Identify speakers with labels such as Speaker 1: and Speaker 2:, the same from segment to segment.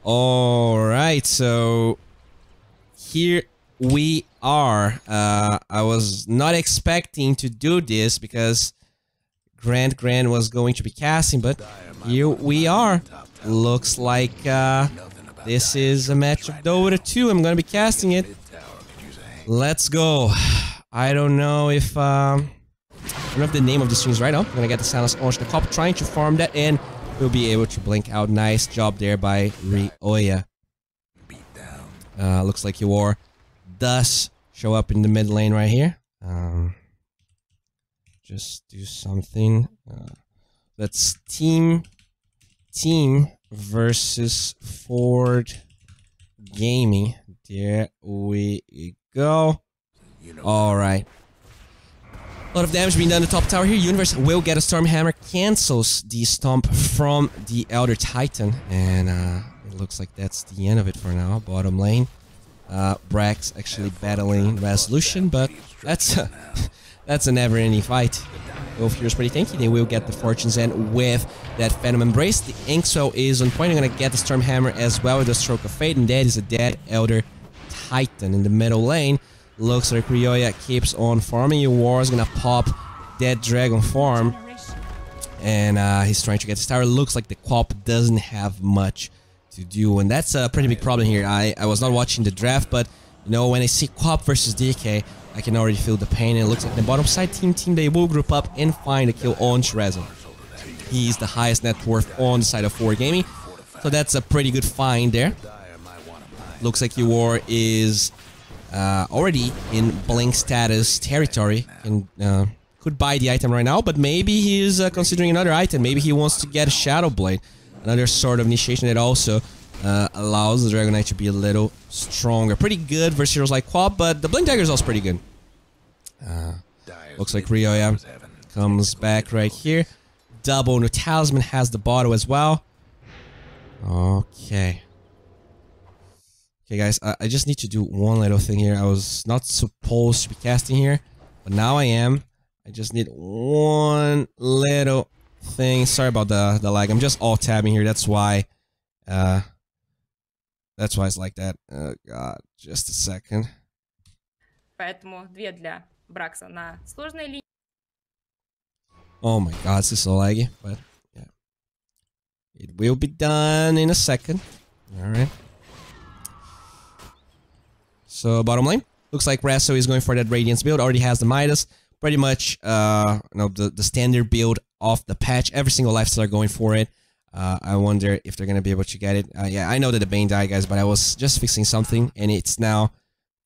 Speaker 1: Alright, so here we are. I was not expecting to do this because Grant was going to be casting, but here we are. Looks like this is a match of Dota 2. I'm gonna be casting it. Let's go. I don't know if I don't know if the name of the stream is right now. I'm gonna get the silence on the cop, trying to farm that in. We'll be able to blink out. Nice job there by Rioya. Looks like Yor does show up in the mid lane right here. Just do something. Let's team versus Ford Gaming. There we go. Alright. A lot of damage being done to the top tower here. Universe will get a Storm Hammer, cancels the stomp from the Elder Titan, and it looks like that's the end of it for now. Bottom lane, Brax actually battling Resolution, but that's a never-ending fight. Both heroes pretty tanky. They will get the Fortune's End with that Phantom Embrace. The Inkswell is on point. I'm gonna get the Storm Hammer as well with the Stroke of Fate, and that is a dead Elder Titan in the middle lane. Looks like Rioya keeps on farming. Yor is gonna pop that Dragon farm, and he's trying to get this tower. Looks like the Quap doesn't have much to do, and that's a pretty big problem here. I was not watching the draft, but you know, when I see Quap versus DK, I can already feel the pain. And it looks like the bottom side team they will group up and find a kill on Shrezen. He's the highest net worth on the side of 4 Gaming, so that's a pretty good find there. Looks like Yor is already in blink status territory and could buy the item right now, but maybe he's considering another item. Maybe he wants to get a Shadow Blade, another sort of initiation that also allows the Dragon Knight to be a little stronger. Pretty good versus heroes like Quap, but the Blink Dagger is also pretty good. Looks like Rioya comes back right here. Double no Talisman has the bottle as well. Okay. Okay, guys, I just need to do one little thing here. I was not supposed to be casting here, but now I am. I just need one little thing. Sorry about the lag. I'm just alt-tabbing here. That's why it's like that. Oh, God. Just a second. Oh my God, this is so laggy, but yeah. It will be done in a second. Alright. So, bottom lane, looks like Rasso is going for that Radiance build, already has the Midas, pretty much, the standard build of the patch. Every single lifesteal are going for it. I wonder if they're gonna be able to get it. Yeah, I know that the Bane died, guys, but I was just fixing something, and it's now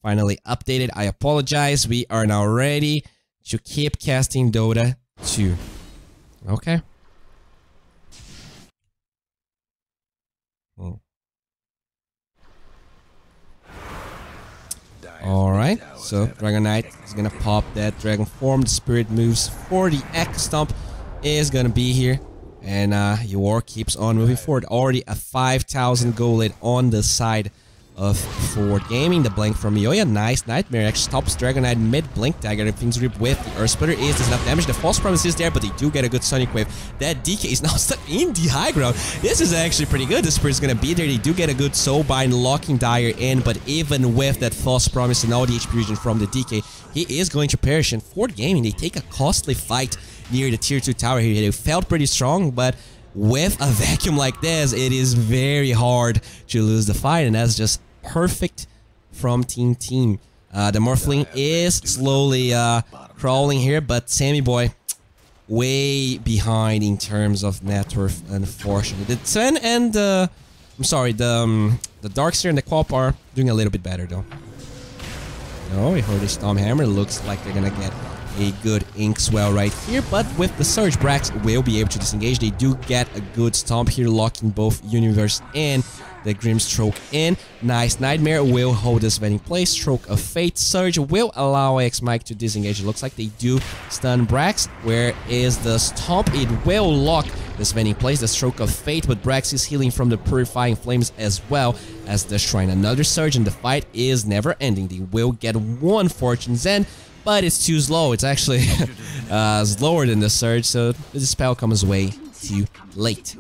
Speaker 1: finally updated. I apologize. We are now ready to keep casting Dota 2. Okay. Oh. Alright, so Dragon Knight is gonna pop that Dragon form. The Spirit moves for the X Stomp is gonna be here. And Yor keeps on moving forward. Already a 5,000 gold lead on the side of Ford Gaming. The blink from Rioya. Nice Nightmare actually stops Dragon Knight mid blink dagger. Everything's ripped with the Earth Splitter. Is enough damage. The False Promise is there, but they do get a good Sonic Wave. That DK is now stuck in the high ground. This is actually pretty good. The Spirit's gonna be there. They do get a good Soulbind locking Dire in, but even with that False Promise and all the HP region from the DK, he is going to perish. And Ford Gaming, they take a costly fight near the tier 2 tower here. They felt pretty strong, but with a vacuum like this, it is very hard to lose the fight, and that's just perfect from team. The Morphling is slowly crawling here, but Sammy Boy way behind in terms of net worth, unfortunately. The Sven and I'm sorry, the Darkseer and the Quap are doing a little bit better though. Oh, we heard a Storm Hammer. Looks like they're gonna get a good Inkswell right here, but with the Surge, Brax will be able to disengage. They do get a good stomp here, locking both Universe and the Grimstroke in. Nice Nightmare will hold this in place. Stroke of Fate. Surge will allow X-Mike to disengage. It looks like they do stun Brax. Where is the stomp? It will lock this in place. The Stroke of Fate, but Brax is healing from the Purifying Flames as well as the Shrine. Another Surge, and the fight is never ending. They will get one Fortune's End, but it's too slow. It's actually slower than the Surge, so the spell comes way too late.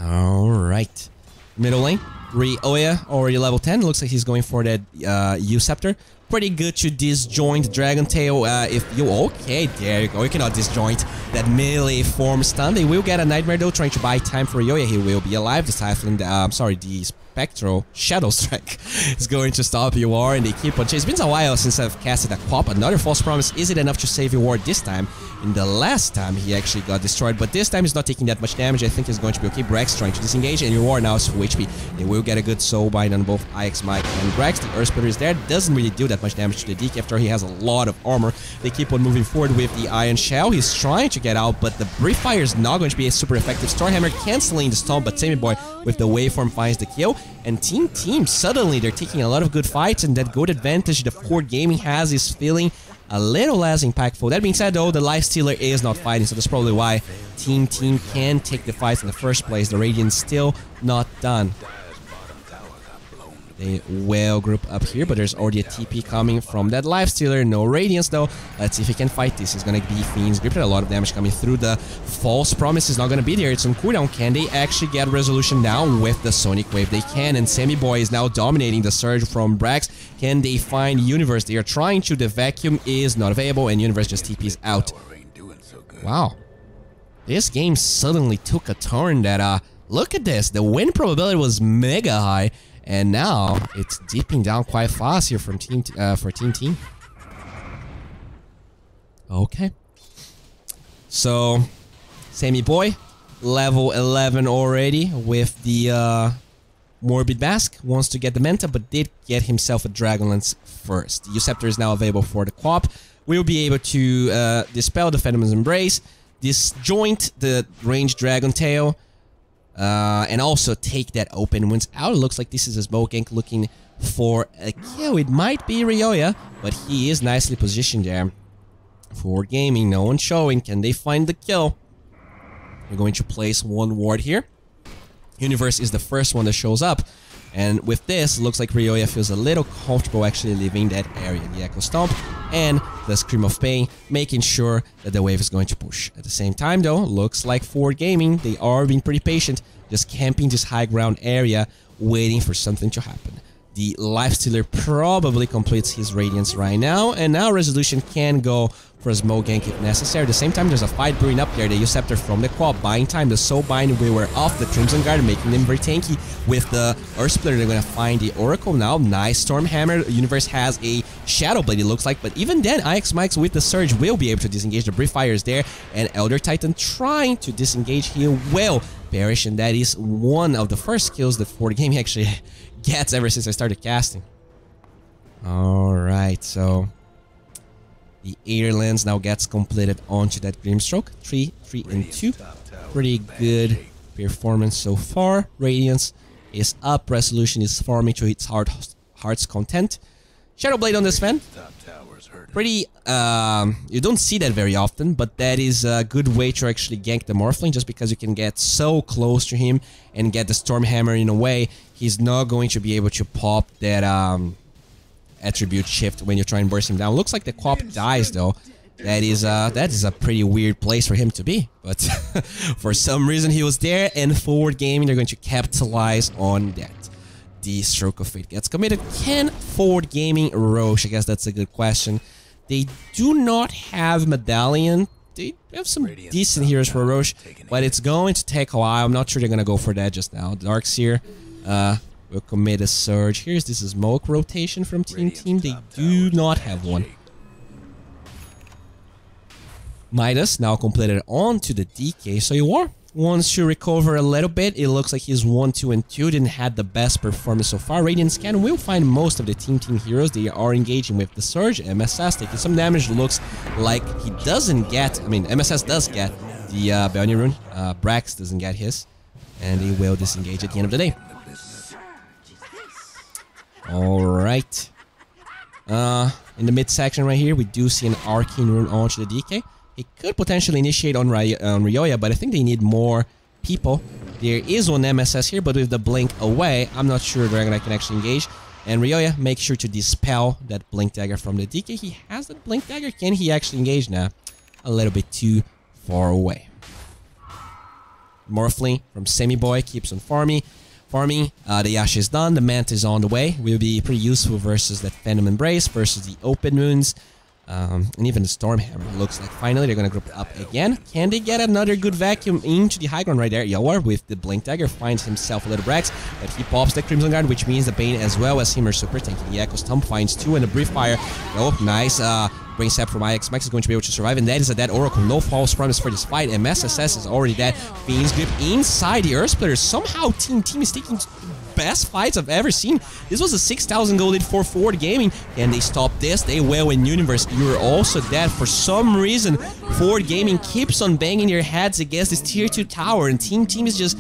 Speaker 1: Alright. Middle lane, Ryoya already level 10. Looks like he's going for that U-Scepter. Pretty good to disjoint Dragon Tail. If you... Okay, there you go. You cannot disjoint that melee form stun. They will get a Nightmare though, trying to buy time for Ryoya. He will be alive. The Typhloon... the Spectral Shadow Strike is going to stop you war, and they keep on chasing. It's been a while since I've casted a Quap. Another False Promise. Is it enough to save your ward this time? In the last time, he actually got destroyed, but this time he's not taking that much damage. I think he's going to be okay. Brax trying to disengage, and your ward now is full HP. They will get a good soul bind on both IX Mike and Brax. The Earth Splitter is there. Doesn't really do that much damage to the DK after he has a lot of armor. They keep on moving forward with the Iron Shell. He's trying to get out, but the Brief Fire is not going to be a super effective. Stormhammer canceling the stun, but Sammy Boy with the waveform finds the kill. And Team, suddenly they're taking a lot of good fights, and that good advantage the Ford Gaming has is feeling a little less impactful. That being said though, the Lifestealer is not fighting, so that's probably why Team can take the fights in the first place. The Radiant's still not done. They will group up here, but there's already a TP coming from that Lifestealer. No Radiance though. Let's see if he can fight this. He's gonna be Fiend's Grip. A lot of damage coming through. The False Promise is not gonna be there. It's on cooldown. Can they actually get resolution down with the Sonic Wave? They can, and Sammy Boy is now dominating the Surge from Brax. Can they find Universe? They are trying to. The Vacuum is not available, and Universe just TPs out. Wow. This game suddenly took a turn that, look at this. The win probability was mega high. And now it's dipping down quite fast here from Team. Okay. So, Sammy Boy, level 11 already with the Morbid Mask. Wants to get the Manta, but did get himself a Dragonlance first. The U-Scepter is now available for the Quap. We'll be able to dispel the Phantom's Embrace, disjoint the ranged Dragon Tail, and also take that open wounds out. It looks like this is a smoke gank looking for a kill. It might be Ryoya, but he is nicely positioned there. For Gaming, no one showing. Can they find the kill? We're going to place one ward here. Universe is the first one that shows up. And with this, looks like Ryoya feels a little comfortable actually leaving that area. The Echo Stomp and the Scream of Pain, making sure that the wave is going to push. At the same time though, looks like Ford Gaming, they are being pretty patient, just camping this high ground area, waiting for something to happen. The Lifestealer probably completes his Radiance right now, and now Resolution can go for a smoke gank if necessary. At the same time, there's a fight brewing up there. The U-Scepter from the Quap, buying time. The Soul Bind, we were off the Crimson Guard, making them very tanky. With the Earth Splitter, they're gonna find the Oracle now. Nice Stormhammer. Universe has a Shadow Blade, it looks like, but even then, IX Mikes with the Surge will be able to disengage. The Brief Fire is there, and Elder Titan trying to disengage. He will perish, and that is one of the first kills that Ford Gaming actually gets ever since I started casting. Alright, so the Air Lens now gets completed onto that Grimstroke. 3, 3, and 2. Pretty good performance so far. Radiance is up. Resolution is farming to its heart's content. Shadow Blade on this fan. Pretty, you don't see that very often, but that is a good way to actually gank the Morphling, just because you can get so close to him and get the Stormhammer in a way. He's not going to be able to pop that attribute shift when you try and burst him down. Looks like the Quap dies though. That is a pretty weird place for him to be, but for some reason he was there, and Forward Gaming, they're going to capitalize on that. The Stroke of Fate gets committed. Can Forward Gaming Roche? I guess that's a good question. They do not have Medallion. They have some decent heroes for Roche, but it's going to take a while. I'm not sure they're going to go for that just now. Darkseer will commit a Surge. Here's this smoke rotation from Team. They do not have one. Midas now completed onto the DK, so you are wants to recover a little bit. It looks like he's 1, 2, and 2. Didn't have the best performance so far. Radiant Scan will find most of the Team heroes. They are engaging with the Surge. MSS taking some damage. Looks like he doesn't get, I mean, MSS does get the Bounty Rune. Brax doesn't get his, and he will disengage at the end of the day. Alright. In the midsection right here, we do see an Arcane Rune onto the DK. He could potentially initiate on Ryoya, but I think they need more people. There is one MSS here, but with the Blink away, I'm not sure Dragonite can actually engage. And Ryoya, make sure to dispel that Blink Dagger from the DK. He has that Blink Dagger. Can he actually engage now? A little bit too far away. Morphling from Sammy Boy keeps on farming. farming. The Yasha is done. The Manta is on the way. Will be pretty useful versus that Phantom Embrace, versus the Open Wounds. And even the Stormhammer looks like finally they're gonna group up again. Can they get another good vacuum into the high ground right there? Yawar with the Blink Dagger finds himself a little Brax, but he pops the Crimson Guard, which means the Bane as well as him are super tanky. The Echo Stomp finds 2 and a Brief Fire. Oh, nice. Brain Sap from IX Max is going to be able to survive, and that is a dead Oracle. No false promise for this fight, and MSSS is already dead. Fiend's Grip inside the Earth Splitter. Somehow Team is taking best fights I've ever seen. This was a 6,000 gold lead for Ford Gaming. Can they stop this? They will. In Universe, you're also dead. For some reason, Ford Gaming keeps on banging their heads against this tier 2 tower, and Team is just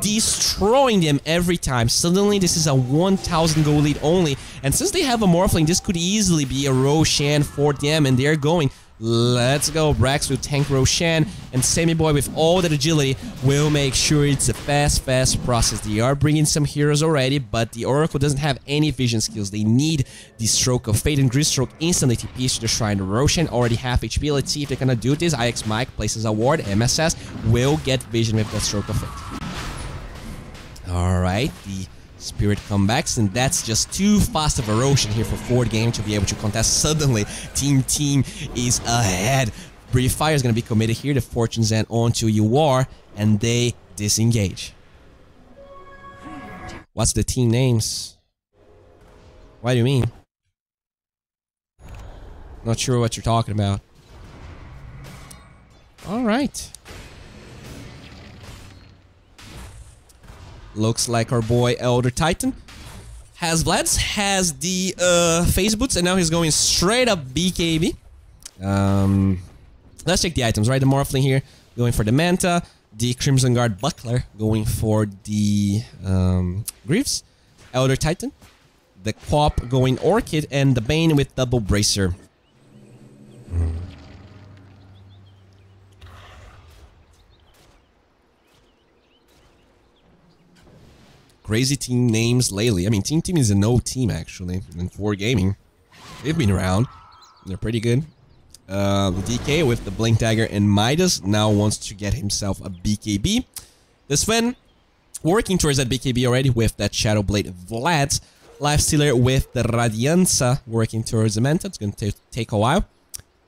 Speaker 1: destroying them every time. Suddenly, this is a 1,000 gold lead only, and since they have a Morphling, this could easily be a Roshan for them, and they're going. Let's go. Brax will tank Roshan, and Sammy Boy with all that agility will make sure it's a fast process. They are bringing some heroes already, but the Oracle doesn't have any vision skills. They need the Stroke of Fate, and Gristroke instantly TPs to the Shrine. Roshan already half HP. Let's see if they're gonna do this. IX Mike places a ward. MSS will get vision with that Stroke of Fate. Alright, the Spirit comebacks, and that's just too fast of a Roshan here for Ford Game to be able to contest. Suddenly, Team is ahead. Brief Fire is going to be committed here. The Fortune's End onto Yawar, and they disengage. What's the team names? What do you mean? Not sure what you're talking about. Alright. Looks like our boy Elder Titan has Vlad's, has the phase boots, and now he's going straight up BKB. Let's check the items, right? The Morphling here going for the Manta, the Crimson Guard Buckler going for the Greaves, Elder Titan, the Quap going Orchid, and the Bane with double Bracer. Crazy team names lately. I mean, Team is a no team, actually. And Ford Gaming, they've been around. They're pretty good. The DK with the Blink Dagger and Midas now wants to get himself a BKB. The Sven working towards that BKB already with that Shadow Blade Vlad. Lifestealer with the Radianza working towards the Manta. It's going to take a while.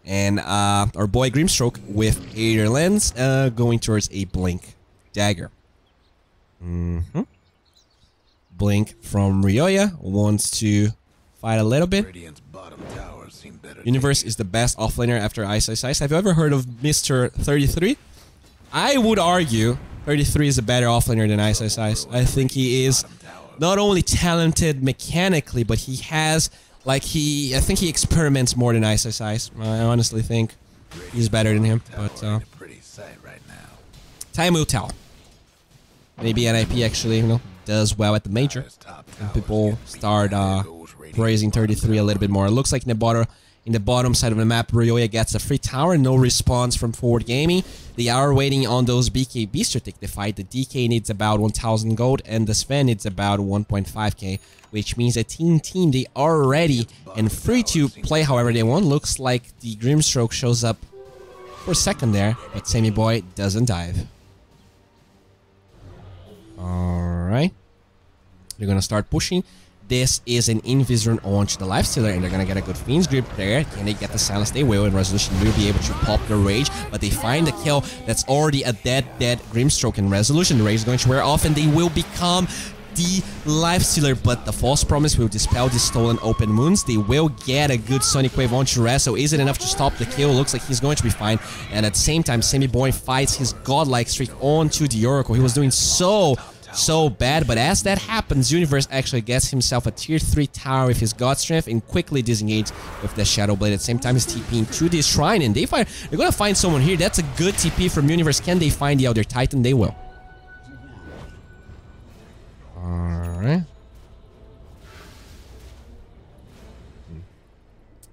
Speaker 1: And our boy Grimstroke with Aether Lens going towards a Blink Dagger. Blink from Ryoya wants to fight a little bit. Universe is the best offlaner after Ice. Have you ever heard of Mr. 33? I would argue 33 is a better offlaner than Ice. I think he is not only talented mechanically, but he has, like, I think he experiments more than Ice. I honestly think he's better than him, but time will tell. Maybe NIP actually, you know, does well at the major, and people start praising 33 a little bit more. It looks like in the bottom side of the map, Ryoya gets a free tower. No response from Ford Gaming. They are waiting on those BKBs to take the fight. The DK needs about 1,000 gold, and the Sven needs about 1.5k, which means that Team they are ready and free to play however they want. Looks like the Grimstroke shows up for a second there, but Sammy Boy doesn't dive. Alright. They're gonna start pushing. This is an Invisor onto the Lifestealer, and they're gonna get a good Fiend's Grip there. Can they get the silence? They will, and Resolution will be able to pop the Rage, but they find the kill. That's already a dead Grimstroke, and Resolution. The Rage is going to wear off, and they will become the Lifestealer, but the False Promise will dispel the stolen Open Wounds. They will get a good Sonic Wave onto Res, so is it enough to stop the kill? Looks like he's going to be fine, and at the same time, Sammy Boy fights his godlike streak onto the Oracle. He was doing so bad, but as that happens, Universe actually gets himself a tier 3 tower with his God Strength and quickly disengage with the Shadow Blade. At the same time, he's TPing to this Shrine, and they're gonna find someone here. That's a good TP from Universe. Can they find the other Titan? They will. Alright.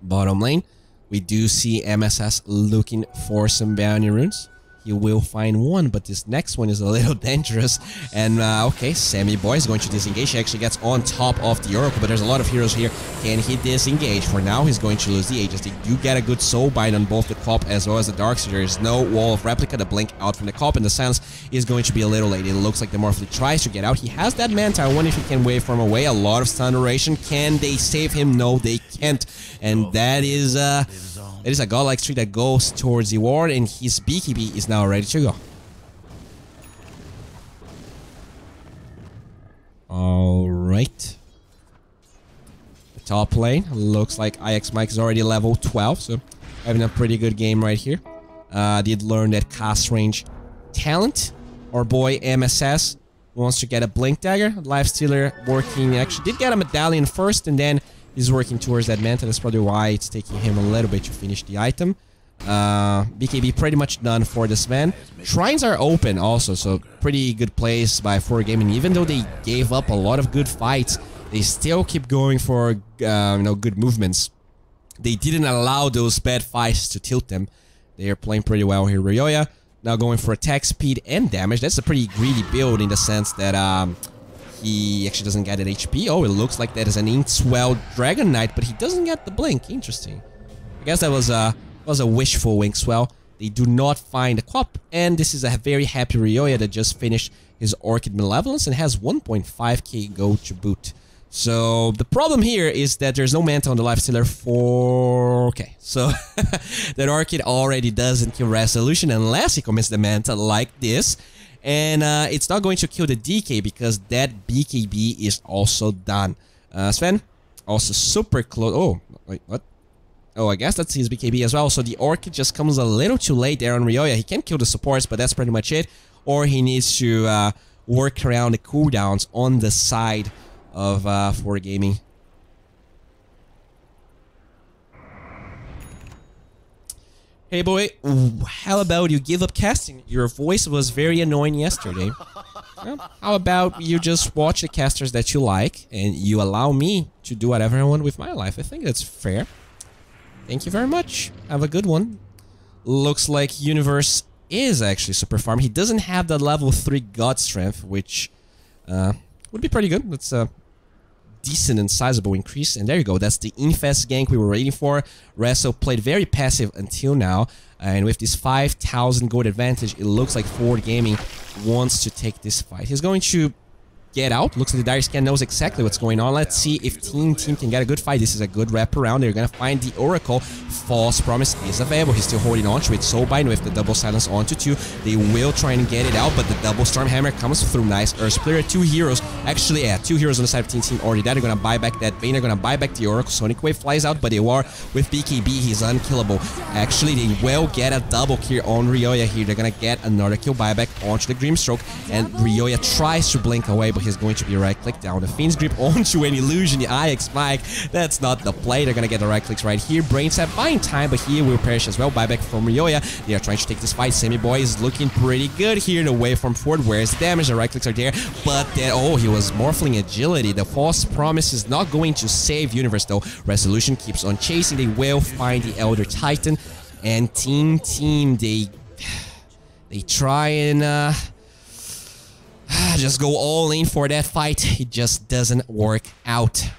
Speaker 1: Bottom lane, we do see MSS looking for some bounty runes. he will find one, but this next one is a little dangerous. And okay, Sammy Boy is going to disengage. He actually gets on top of the Oracle, but there's a lot of heroes here. Can he disengage? For now, he's going to lose the Aegis. They do get a good soul bind on both the Cop as well as the Dark, so there is no wall of replica. The blink out from the Cop, and the silence is going to be a little late. It looks like the Morphly tries to get out. He has that Manta. I wonder if he can waveform away. A lot of stun duration. Can they save him? No, they can't. And that is a godlike streak that goes towards the ward, and his BKB is now ready to go. Alright. The top lane looks like IX Mike is already level 12, so having a pretty good game right here. Did learn that cast range talent. Our boy MSS wants to get a Blink Dagger. Lifestealer working, actually did get a Medallion first, and then he's working towards that Manta. That's probably why it's taking him a little bit to finish the item. BKB pretty much done for this man. Shrines are open also, so pretty good plays by 4Gaming. Even though they gave up a lot of good fights, they still keep going for good movements. They didn't allow those bad fights to tilt them. They are playing pretty well here. Ryoya now going for attack speed and damage. That's a pretty greedy build in the sense that he actually doesn't get an HP. Oh, it looks like that is an Inkswell Dragon Knight, but he doesn't get the blink. Interesting. I guess that was a wishful Inkswell. They do not find a Quap, and this is a very happy Ryoya that just finished his Orchid Malevolence and has 1.5k gold to boot. So the problem here is that there's no Manta on the Lifestealer for... Okay, so that Orchid already doesn't kill Resolution unless he commits the Manta like this. And it's not going to kill the DK because that BKB is also done. Sven, also super close. Oh, wait, what? Oh, I guess that's his BKB as well. So the Orchid just comes a little too late there on Ryoya. He can kill the supports, but that's pretty much it. Or he needs to work around the cooldowns on the side of 4Gaming. Hey boy, how about you give up casting? Your voice was very annoying yesterday. Well, how about you just watch the casters that you like and you allow me to do whatever I want with my life? I think that's fair. Thank you very much. Have a good one. Looks like Universe is actually super farm. He doesn't have the level 3 God Strength, which would be pretty good. That's a decent and sizable increase. And there you go. That's the Infest gank we were waiting for. Resso played very passive until now. And with this 5,000 gold advantage, it looks like 4Gaming wants to take this fight. He's going to get out. Looks like the Dire Scan knows exactly what's going on. Let's see if Team can get a good fight. This is a good wraparound. They're gonna find the Oracle. False Promise is available. He's still holding on to it. Soulbind with the double silence onto 2. They will try and get it out, but the double Storm Hammer comes through. Nice Earth Splitter. 2 heroes. Actually, yeah, 2 heroes on the side of Team already dead. They're gonna buy back that Bane. They're gonna buy back the Oracle. Sonic Wave flies out, but they are with BKB. He's unkillable. Actually, they will get a double kill on Ryoya here. They're gonna get another kill buyback onto the Grimstroke, and Ryoya tries to blink away, but he's going to be right-click down. The Fiend's Grip onto an illusion. The IX Mike. That's not the play. They're gonna get the right-clicks right here. Brain Sap buying time, but he will perish as well. Buyback from Ryoya. They are trying to take this fight. Sammy Boy is looking pretty good here. The waveform forward. Where's the damage? The right-clicks are there, but then, oh, he was morphling agility. The False Promise is not going to save Universe, though. Resolution keeps on chasing. They will find the Elder Titan. And Team, they try and just go all in for that fight. It just doesn't work out.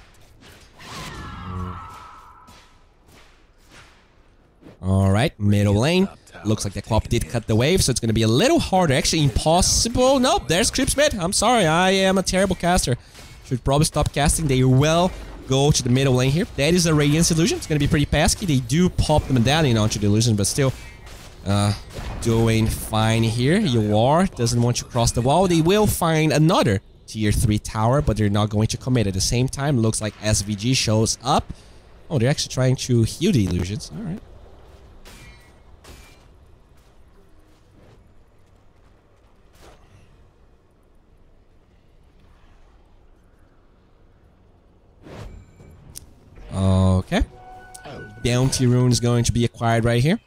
Speaker 1: Alright, middle lane. Looks like the Quap did cut the wave, so it's going to be a little harder. Actually, impossible. Nope, there's Creepsmith. I'm sorry, I am a terrible caster. Should probably stop casting. They will go to the middle lane here. That is a Radiance Illusion. It's going to be pretty pesky. They do pop the Medallion onto the illusion, but still doing fine here. Yor doesn't want to cross the wall. They will find another tier 3 tower, but they're not going to commit at the same time. Looks like SVG shows up. Oh, they're actually trying to heal the illusions. Alright. Okay. Bounty Rune is going to be acquired right here.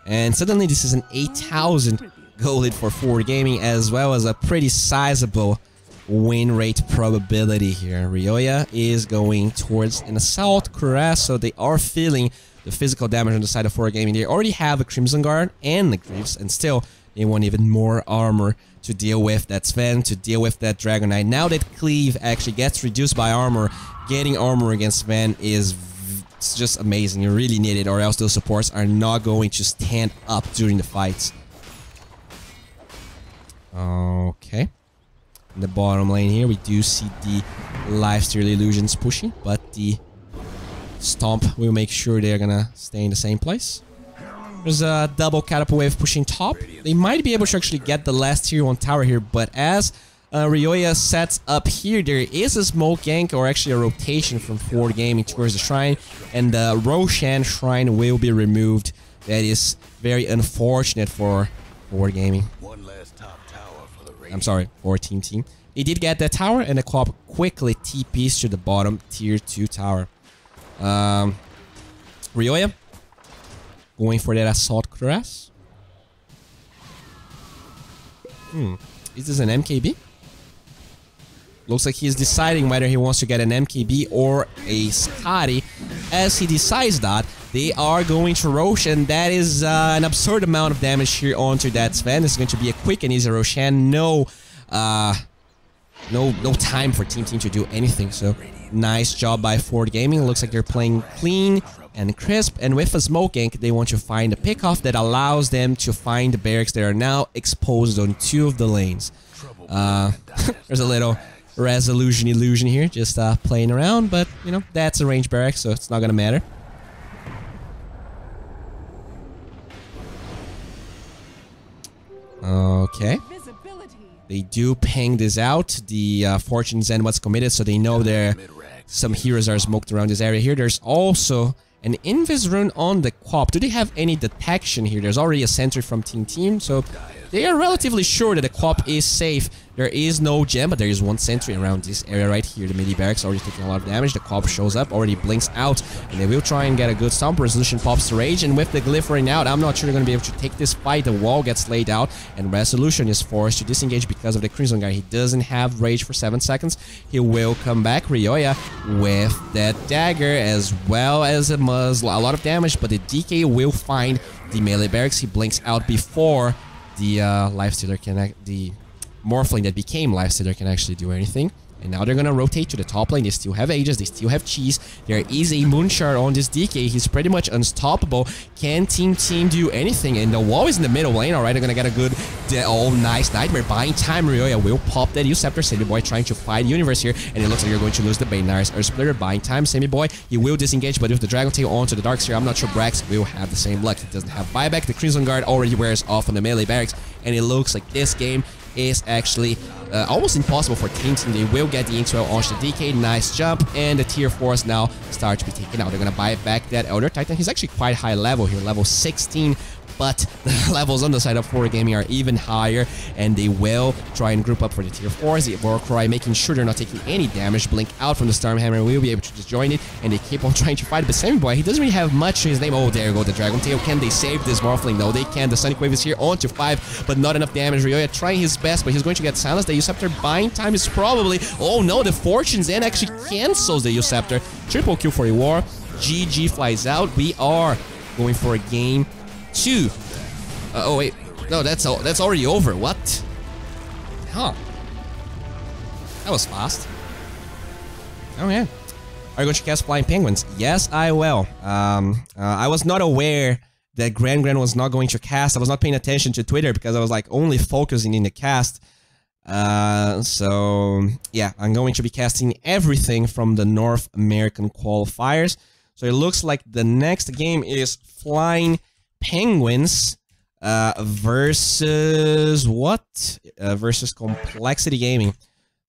Speaker 1: And suddenly this is an 8,000 gold lead for 4Gaming, as well as a pretty sizable win rate probability here. Ryoya is going towards an assault cuirass, so they are feeling the physical damage on the side of 4Gaming. They already have a Crimson Guard and the Greaves, and still They want even more armor to deal with that Sven, to deal with that Dragon Knight. Now that Cleave actually gets reduced by armor, getting armor against Sven is it's just amazing. You really need it, or else those supports are not going to stand up during the fights. Okay. In the bottom lane here, we do see the Lifesteal Illusions pushing, but the Stomp will make sure they're gonna stay in the same place. There's a double catapult wave pushing top. They might be able to actually get the last tier 1 tower here, but as Ryoya sets up here, there is a smoke gank, or actually a rotation from Ford Gaming towards the shrine, and the Roshan shrine will be removed. That is very unfortunate for Ford Gaming. I'm sorry, for Team. He did get that tower, and the co-op quickly TPs to the bottom tier 2 tower. Ryoya going for that assault cuirass. Is this an MKB? Looks like he's deciding whether he wants to get an MKB or a Scotty. As he decides that, they are going to Roshan. That is an absurd amount of damage here onto that Sven. It's going to be a quick and easy Roshan. No time for Team to do anything. So nice job by Ford Gaming. Looks like they're playing clean and crisp, and with a smoke gank, they want to find a pickoff that allows them to find the barracks that are now exposed on 2 of the lanes. There's a little resolution illusion here, just playing around, but you know, that's a range barracks, so it's not gonna matter. Okay. They do ping this out. The Fortune's End was committed, so they know there some heroes are smoked around this area here. There's also an Invis rune on the co-op. Do they have any detection here? There's already a sentry from Team, so they are relatively sure that the co-op is safe. There is no gem, but there is one sentry around this area right here. The midi barracks already taking a lot of damage. The co-op shows up, already blinks out, and they will try and get a good stomp. Resolution pops the rage, and with the glyph running out, I'm not sure they're going to be able to take this fight. The wall gets laid out, and Resolution is forced to disengage because of the Crimson Guard. He doesn't have rage for 7 seconds. He will come back. Ryoya with that dagger, as well as a muzzle. A lot of damage, but the DK will find the melee barracks. He blinks out before the Lifestealer can the Morphling that became Lifestealer can actually do anything. And now they're gonna rotate to the top lane. They still have Aegis, they still have Cheese. There is a Moonshard on this DK. He's pretty much unstoppable. Can Team do anything? And the wall is in the middle lane. Alright, they're gonna get a good... Oh, nice Nightmare. Buying time. Ryoya will pop that Usurper. Semi-Boy trying to fight Universe here. And it looks like you're going to lose the Banenaris or Splitter. Buying time. Semi-Boy, he will disengage, but with the Dragon Tail onto the Darkseer, I'm not sure Brax will have the same luck. He doesn't have buyback. The Crimson Guard already wears off on the melee barracks. And it looks like this game is actually almost impossible for Team. They will get the Inkswell onto the DK. Nice jump, and the tier 4s now start to be taken out. They're gonna buy back that Elder Titan. He's actually quite high level here, level 16. But the levels on the side of 4 Gaming are even higher, and they will try and group up for the tier 4s. The Warcry making sure they're not taking any damage. Blink out from the Stormhammer will be able to just join it, and they keep on trying to fight. But Semi-Boy, he doesn't really have much in his name. Oh, there you go, the Dragon Tail. Can they save this Morphling? No, they can. The Sonic Wave is here onto 5, but not enough damage. Ryoya trying his best, but he's going to get silenced. The Usurper buying time is probably... Oh no, the Fortune's End actually cancels the Usurper. Triple kill for a war. GG flies out. We are going for a game 2. Oh wait, no, that's already over. What? Huh? That was fast. Oh yeah. Are you going to cast Flying Penguins? Yes, I will. I was not aware that Gran was not going to cast. I was not paying attention to Twitter because I was like only focusing in the cast. So yeah, I'm going to be casting everything from the North American qualifiers. So it looks like the next game is Flying Penguins. Versus what? Versus Complexity Gaming.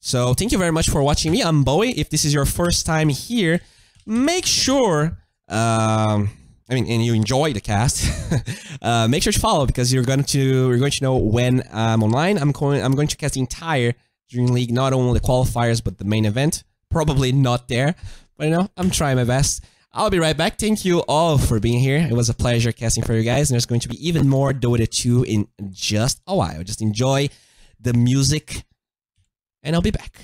Speaker 1: So thank you very much for watching me. I'm Bowie. If this is your first time here, make sure, and you enjoy the cast, make sure to follow because you're going to know when I'm online. I'm going to cast the entire Dreamleague, not only the qualifiers but the main event. Probably not there, but you know, I'm trying my best. I'll be right back. Thank you all for being here. It was a pleasure casting for you guys. And there's going to be even more Dota 2 in just a while. Just enjoy the music, and I'll be back.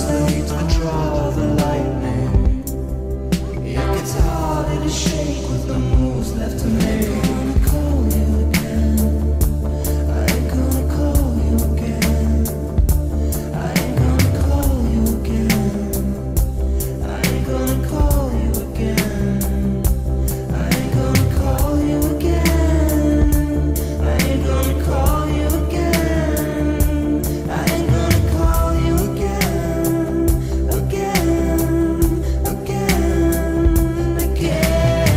Speaker 2: slate control the lightning. It gets harder to shake with the moves left to make. I'm gonna call you again. I ain't gonna call you again. I ain't gonna call you again. I ain't gonna call you again. I ain't gonna call you again. I ain't gonna call you again. I ain't gonna call you again. Again, again, again.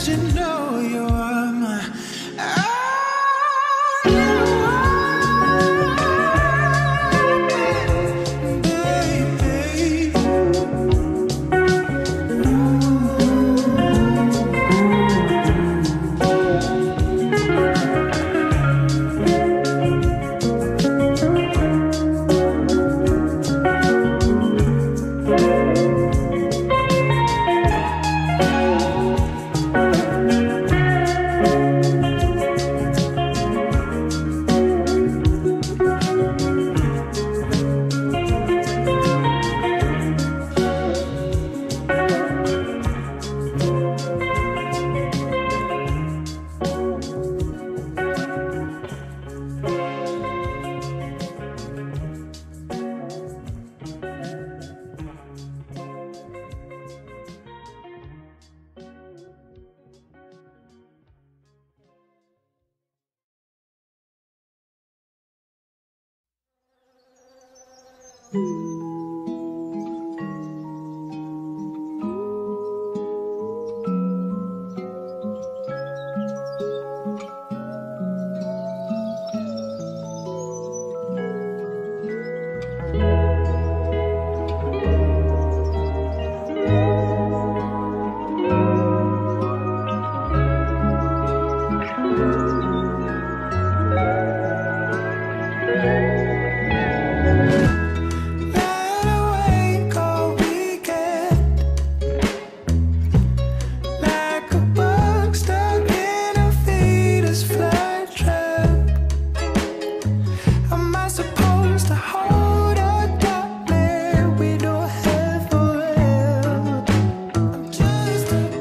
Speaker 3: you know you are.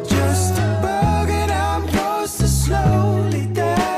Speaker 2: Just a bug and I'm close to slowly dying.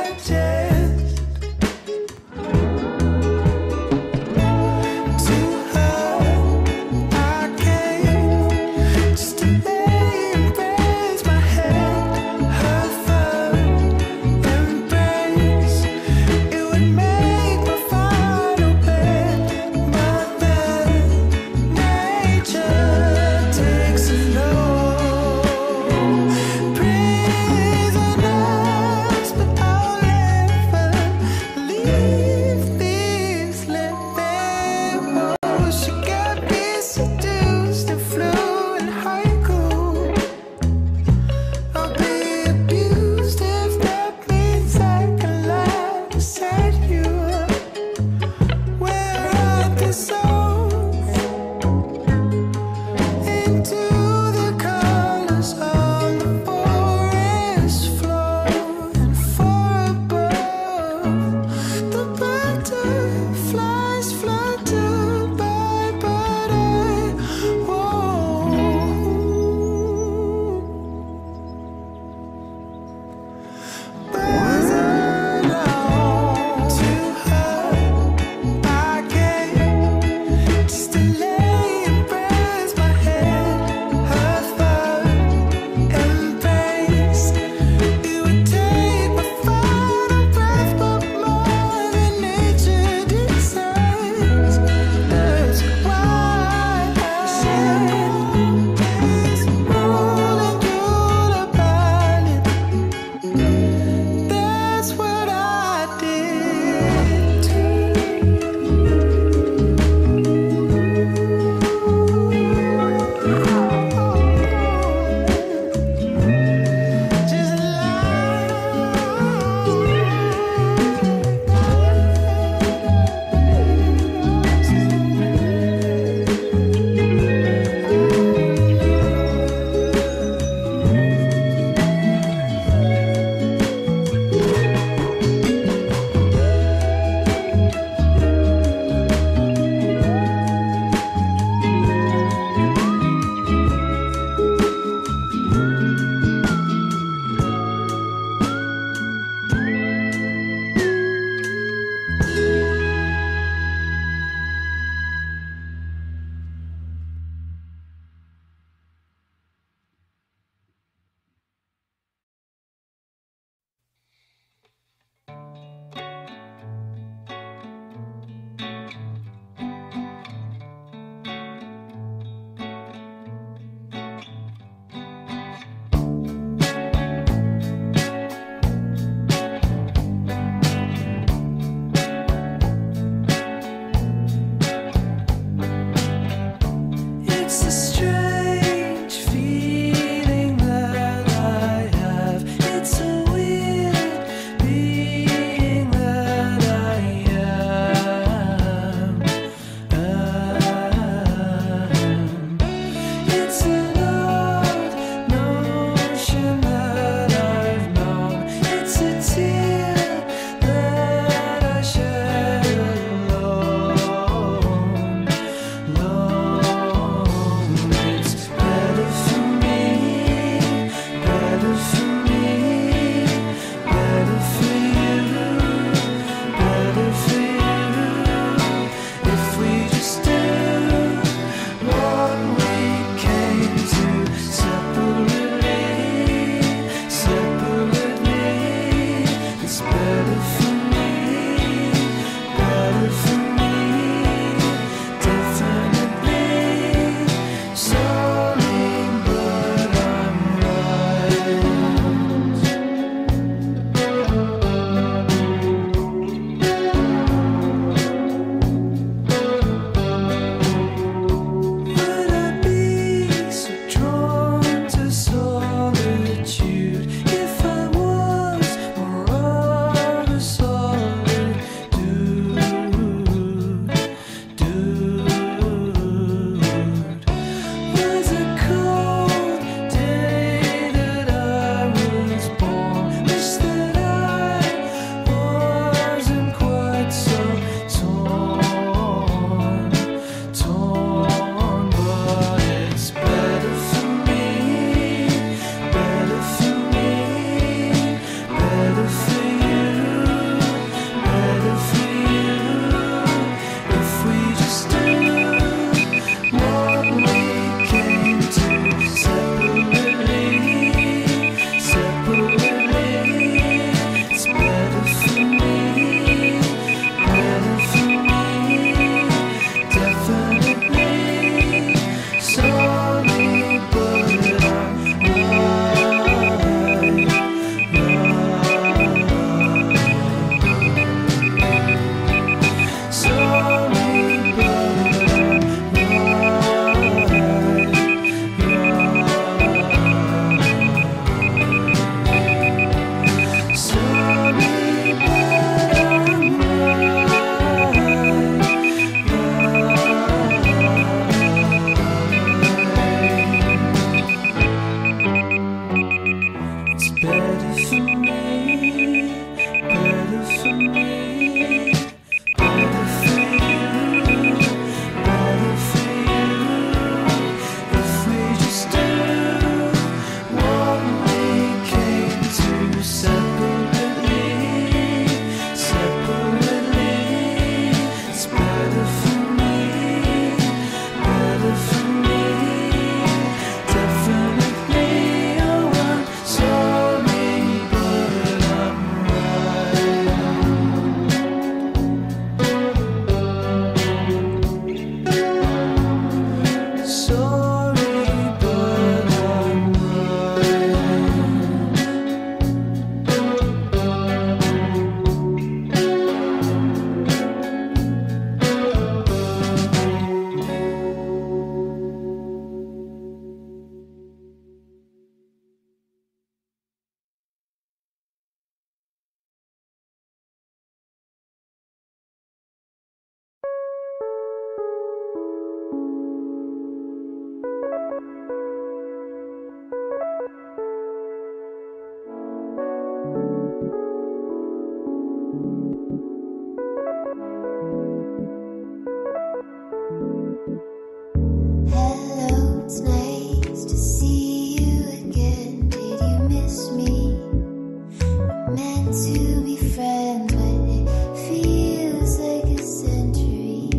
Speaker 2: to be friends, but it feels like a century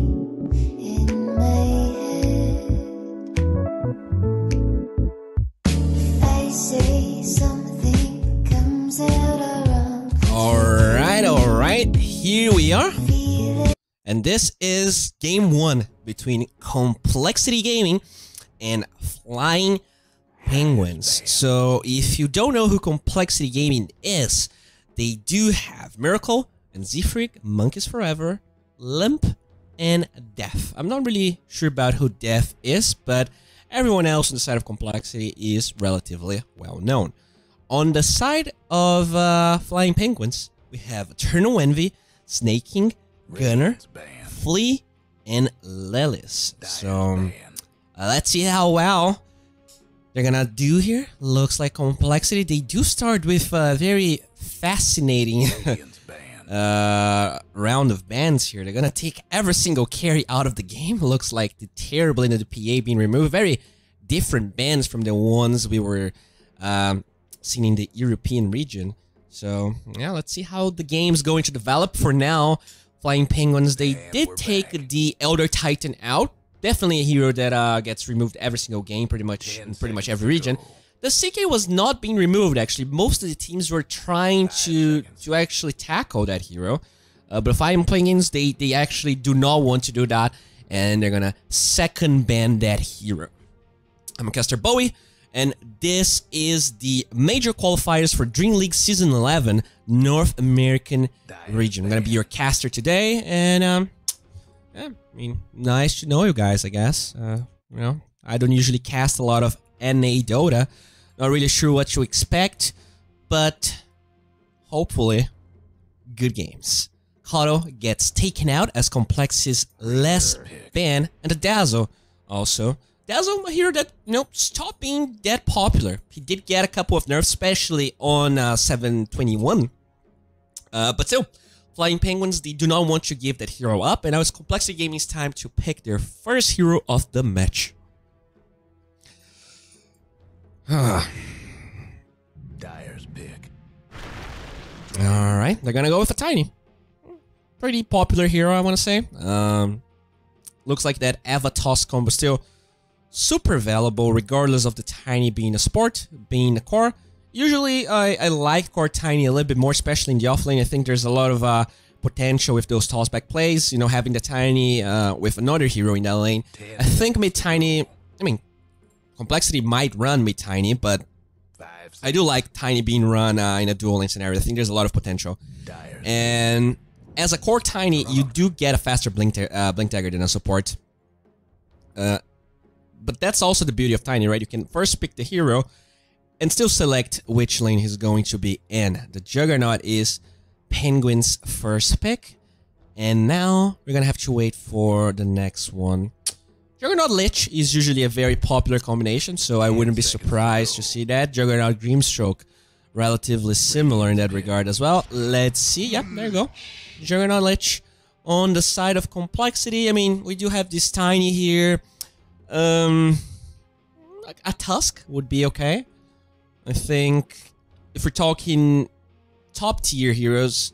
Speaker 2: in my head. If I say something comes out wrong.
Speaker 1: Alright, here we are. And this is game 1 between Complexity Gaming and Flying Penguins. So if you don't know who Complexity Gaming is, they do have Miracle and Zfreak, Monkeys Forever, Limp, and Def. I'm not really sure about who Def is, but everyone else on the side of Complexity is relatively well known. On the side of Flying Penguins, we have Eternal Envy, Snake King, Gunner, Flea, and Lelis. So let's see how well they're gonna do here. Looks like Complexity. They do start with a very fascinating round of bans here. They're gonna take every single carry out of the game. Looks like the Terrible and the PA being removed. Very different bans from the ones we were seen in the European region. So yeah, let's see how the game's going to develop. For now, Flying Penguins, they did take the Elder Titan out. Definitely a hero that gets removed every single game, pretty much in pretty much every region. The CK was not being removed, actually. Most of the teams were trying to actually tackle that hero. But Flying Penguins, they actually do not want to do that, and they're gonna second ban that hero. I'm caster Bowie, and this is the major qualifiers for Dreamleague Season 11 North American region. I'm gonna be your caster today, and yeah, I mean, nice to know you guys, I guess. You know, I don't usually cast a lot of NA Dota. Not really sure what to expect, but hopefully, good games. Kato gets taken out as Complex's last ban, and the Dazzle also. Dazzle, a hero that, you know, stopped being that popular. He did get a couple of nerfs, especially on 721. But still, Flying Penguins, they do not want to give that hero up, and now it's Complexity Gaming's time to pick their first hero of the match.
Speaker 3: Dyer's pick.
Speaker 1: Alright, they're gonna go with a Tiny. Pretty popular hero, I want to say. Looks like that Avatos combo still super available, regardless of the Tiny being a support, being a core. Usually, I like core Tiny a little bit more, especially in the offlane. I think there's a lot of potential with those tossback plays. You know, having the Tiny with another hero in that lane. I think mid Tiny, I mean, Complexity might run mid Tiny, but I do like Tiny being run in a dual lane scenario. I think there's a lot of potential. And as a core Tiny, you do get a faster blink dagger than a support. But that's also the beauty of Tiny, right? You can first pick the hero and still select which lane he's going to be in. The Juggernaut is Penguin's first pick. And now we're gonna have to wait for the next one. Juggernaut Lich is usually a very popular combination, so I wouldn't be surprised to see that. Juggernaut Grimstroke, relatively similar in that regard as well. Let's see. Yeah, there you go. Juggernaut Lich on the side of Complexity. I mean, we do have this Tiny here. A Tusk would be okay. I think if we're talking top tier heroes,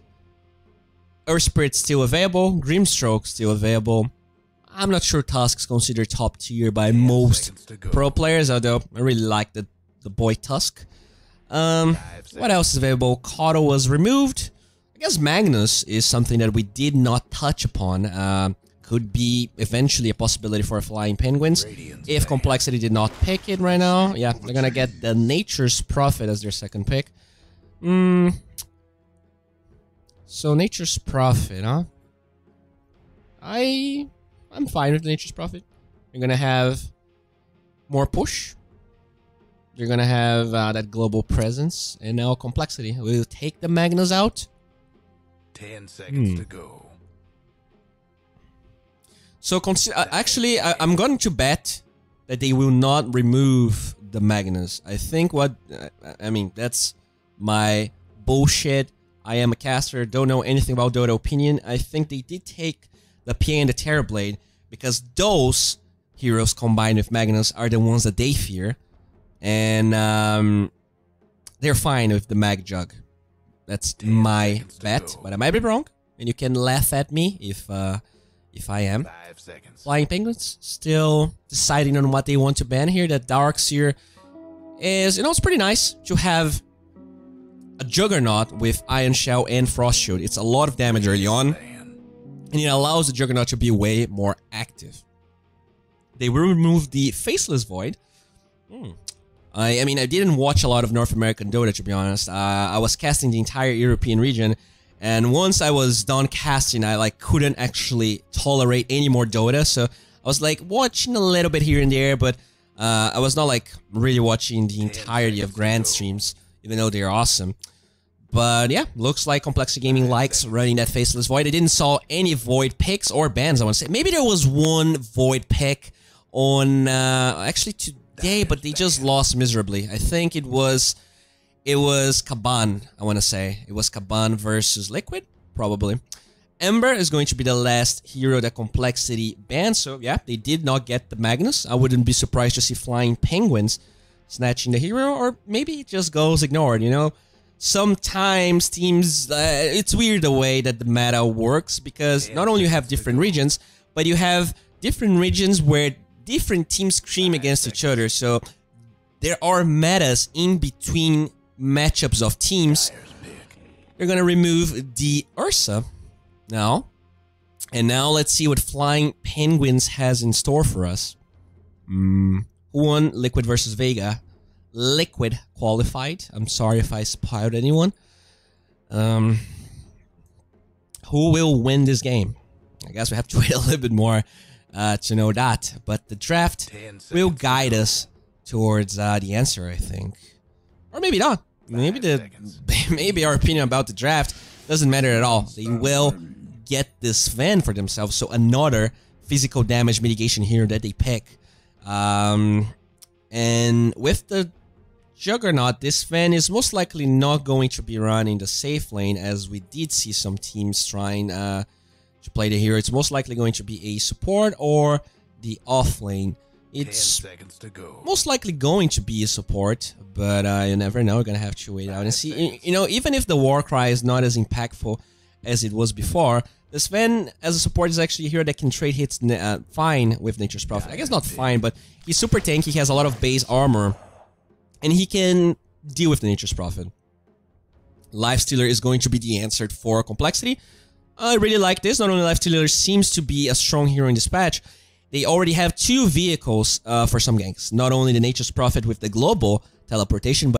Speaker 1: Earth Spirit's still available, Grimstroke's still available. I'm not sure Tusk's considered top tier by most pro players, although I really like the boy Tusk. What else is available? Kato was removed. I guess Magnus is something that we did not touch upon. Could be eventually a possibility for Flying Penguins if Complexity did not pick it right now. Yeah, they're gonna get the Nature's Prophet as their second pick. So Nature's Prophet, huh? I'm fine with Nature's Prophet. You're gonna have more push. You're gonna have that global presence, and now Complexity. We'll take the Magnus out.
Speaker 3: 10 seconds to go.
Speaker 1: So actually, I'm going to bet that they will not remove the Magnus. I think I mean, that's my bullshit. I am a caster, don't know anything about Dota opinion. I think they did take the PA and the Terrorblade because those heroes combined with Magnus are the ones that they fear. And they're fine with the Mag Jug. That's my bet, but I might be wrong, and you can laugh at me if I am.
Speaker 3: 5 seconds.
Speaker 1: Flying Penguins still deciding on what they want to ban here. That Darkseer is, it's pretty nice to have a Juggernaut with Iron Shell and Frost Shield. It's a lot of damage early on, and it allows the Juggernaut to be way more active. They will remove the Faceless Void. I mean, I didn't watch a lot of North American Dota, to be honest. I was casting the entire European region, and once I was done casting, I couldn't actually tolerate any more Dota, so I was watching a little bit here and there, but I was not really watching the entirety of Grand streams, even though they're awesome. But yeah, looks like Complexity Gaming likes running that Faceless Void. I didn't saw any Void picks or bans, I want to say. Maybe there was one Void pick on actually today, but they just lost miserably. I think it was Kaban, I want to say. It was Kaban versus Liquid, probably. Ember is going to be the last hero that Complexity banned, so yeah, they did not get the Magnus. I wouldn't be surprised to see Flying Penguins snatching the hero, or maybe it just goes ignored, you know? Sometimes teams, it's weird the way that the meta works, because not only you have different regions, but you have different regions where different teams scream against each other, so there are metas in between matchups of teams. They're gonna remove the Ursa now, and now let's see what Flying Penguins has in store for us. Who won Liquid versus Vega? Liquid qualified. I'm sorry if I spoiled anyone. Who will win this game? I guess we have to wait a little bit more to know that, but the draft will guide us towards the answer, I think. Or maybe not. Maybe our opinion about the draft doesn't matter at all. They will get this Sven for themselves, so another physical damage mitigation hero that they pick. And with the Juggernaut, this Sven is most likely not going to be running the safe lane, as we did see some teams trying to play the hero. It's most likely going to be a support or the off lane. It's most likely going to be a support, but you never know. We're gonna have to wait out and see. You know, even if the Warcry is not as impactful as it was before, the Sven as a support is actually a hero that can trade hits fine with Nature's Prophet. I guess not fine, but he's super tanky. He has a lot of base armor, and he can deal with the Nature's Prophet. Lifestealer is going to be the answer for Complexity. I really like this. Not only Lifestealer seems to be a strong hero in this patch, they already have 2 vehicles for some ganks. Not only the Nature's Prophet with the global teleportation, but